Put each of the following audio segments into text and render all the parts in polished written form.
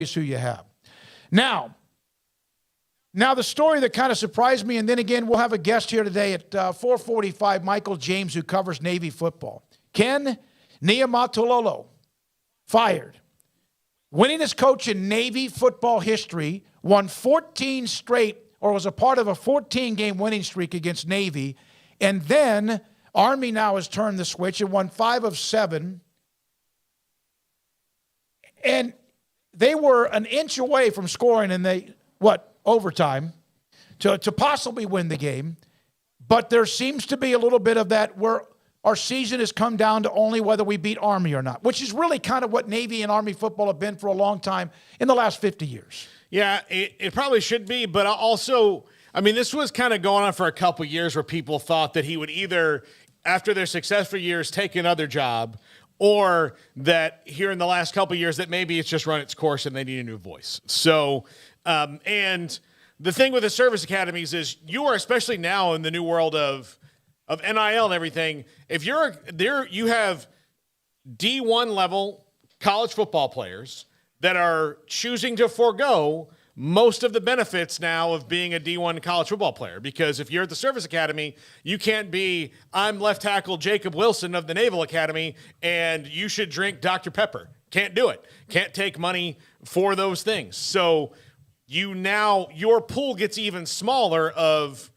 is who you have. Now the story that kind of surprised me, and then again, we'll have a guest here today at 4:45, Michael James, who covers Navy football. Ken Niumatalolo, fired. Winningest coach in Navy football history, won 14 straight, or was a part of a 14-game winning streak against Navy. And then Army now has turned the switch and won 5 of 7. And they were an inch away from scoring in overtime to possibly win the game. But there seems to be a little bit of that where our season has come down to only whether we beat Army or not, which is really kind of what Navy and Army football have been for a long time in the last 50 years. Yeah, it probably should be, but also, I mean, this was kind of going on for a couple years where people thought that he would either, after their successful years, take another job, or that here in the last couple years that maybe it's just run its course and they need a new voice. So, and the thing with the service academies is you are, especially now in the new world of NIL and everything, if you're there, you have D1 level college football players that are choosing to forego most of the benefits now of being a D1 college football player. Because if you're at the service academy, you can't be, I'm left tackle Jacob Wilson of the Naval Academy, and you should drink Dr. Pepper. Can't do it. Can't take money for those things. So your pool gets even smaller of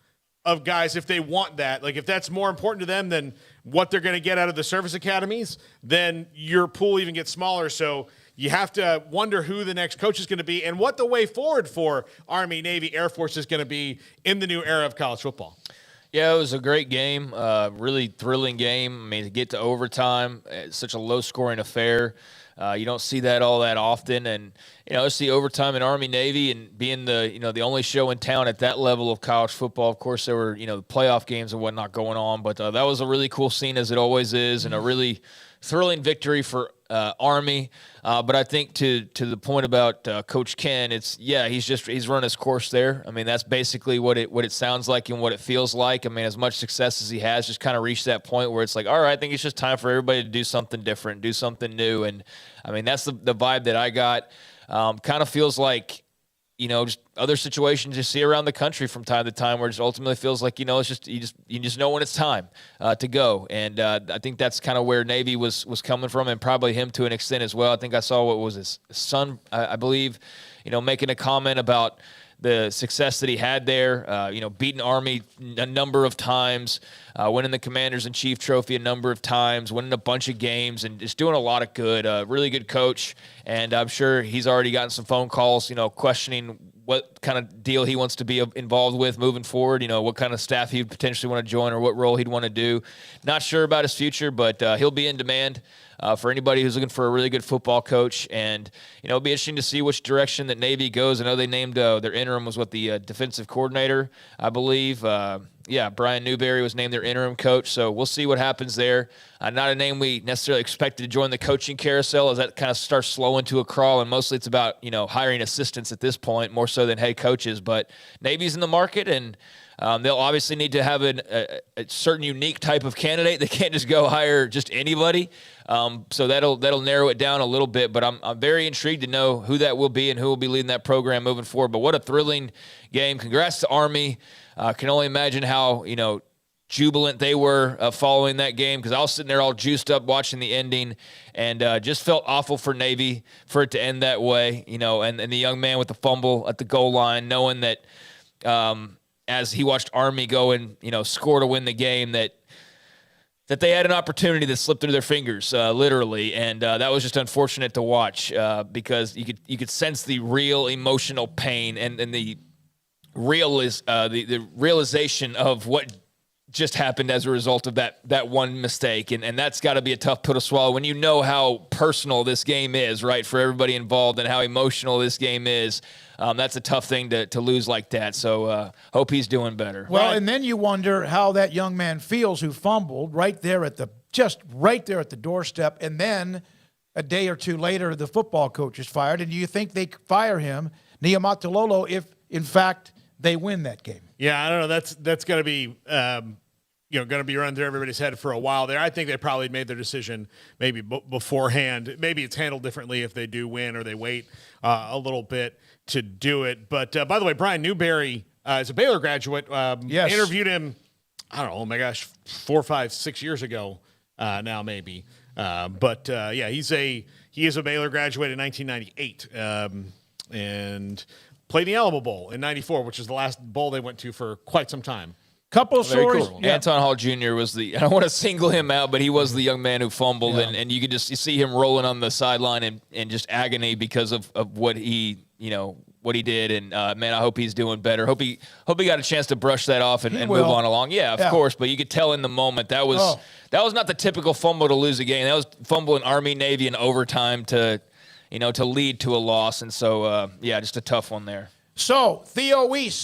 guys if they want that. Like if that's more important to them than what they're going to get out of the service academies, then your pool even gets smaller. So you have to wonder who the next coach is going to be and what the way forward for Army, Navy, Air Force is going to be in the new era of college football. Yeah, it was a great game, really thrilling game. I mean, to get to overtime, it's such a low-scoring affair. You don't see that all that often, and see overtime in Army Navy and being the only show in town at that level of college football. Of course, there were playoff games and whatnot going on, but that was a really cool scene, as it always is, and a really thrilling victory for Army. But I think to the point about Coach Ken, he's run his course there. I mean, that's basically what it sounds like and what it feels like. I mean, as much success as he has, just kind of reached that point where it's like, all right, I think it's just time for everybody to do something different, do something new. And I mean, that's the vibe that I got. Kind of feels like, just other situations you see around the country from time to time where it just ultimately feels like, it's just, you just know when it's time to go. And I think that's kind of where Navy was coming from, and probably him to an extent as well. I think I saw what was his son, I believe, making a comment about the success that he had there, beating Army a number of times, winning the Commanders-in-Chief trophy a number of times, winning a bunch of games, and just doing a lot of good. Really good coach, and I'm sure he's already gotten some phone calls, questioning what kind of deal he wants to be involved with moving forward, what kind of staff he'd potentially want to join or what role he'd want to do. Not sure about his future, but he'll be in demand for anybody who's looking for a really good football coach. And, it'll be interesting to see which direction that Navy goes. I know they named their interim was the defensive coordinator, I believe. Brian Newberry was named their interim coach. So we'll see what happens there. Not a name we necessarily expected to join the coaching carousel as that kind of starts slowing to a crawl. And mostly it's about, hiring assistants at this point, more so than head coaches. But Navy's in the market, and they'll obviously need to have a certain unique type of candidate. They can't just go hire just anybody. So that'll narrow it down a little bit. But I'm very intrigued to know who that will be and who will be leading that program moving forward. But what a thrilling game. Congrats to Army. Can only imagine how, jubilant they were following that game, because I was sitting there all juiced up watching the ending, and just felt awful for Navy for it to end that way, and the young man with the fumble at the goal line, knowing that as he watched Army go and, score to win the game, that they had an opportunity that slipped through their fingers, literally, and that was just unfortunate to watch because you could sense the real emotional pain and the realization of what just happened as a result of that one mistake. And that's got to be a tough pill to swallow when you know how personal this game is, right, for everybody involved, and how emotional this game is. That's a tough thing to lose like that. So hope he's doing better. Well, and then you wonder how that young man feels who fumbled right there at the doorstep. And then a day or two later, the football coach is fired. And do you think they fire him, Niumatalolo, if in fact they win that game? Yeah, I don't know. That's going to be going to be running through everybody's head for a while there. I think they probably made their decision maybe beforehand. Maybe it's handled differently if they do win or they wait a little bit to do it. But by the way, Brian Newberry is a Baylor graduate. Yes. Interviewed him, I don't know, oh my gosh, 4, 5, 6 years ago now maybe. But he is a Baylor graduate in 1998 and played the Alamo Bowl in 94, which is the last bowl they went to for quite some time. Couple of stories. Cool. Yeah. Anton Hall Jr. was I don't want to single him out, but he was the young man who fumbled, and you could you see him rolling on the sideline and just agony because of what he, what he did. And man, I hope he's doing better. Hope he got a chance to brush that off and move on along. Yeah, of course. But you could tell in the moment that was not the typical fumble to lose a game. That was fumbling Army Navy in overtime to lead to a loss. And so, just a tough one there. So, Theo Weiss.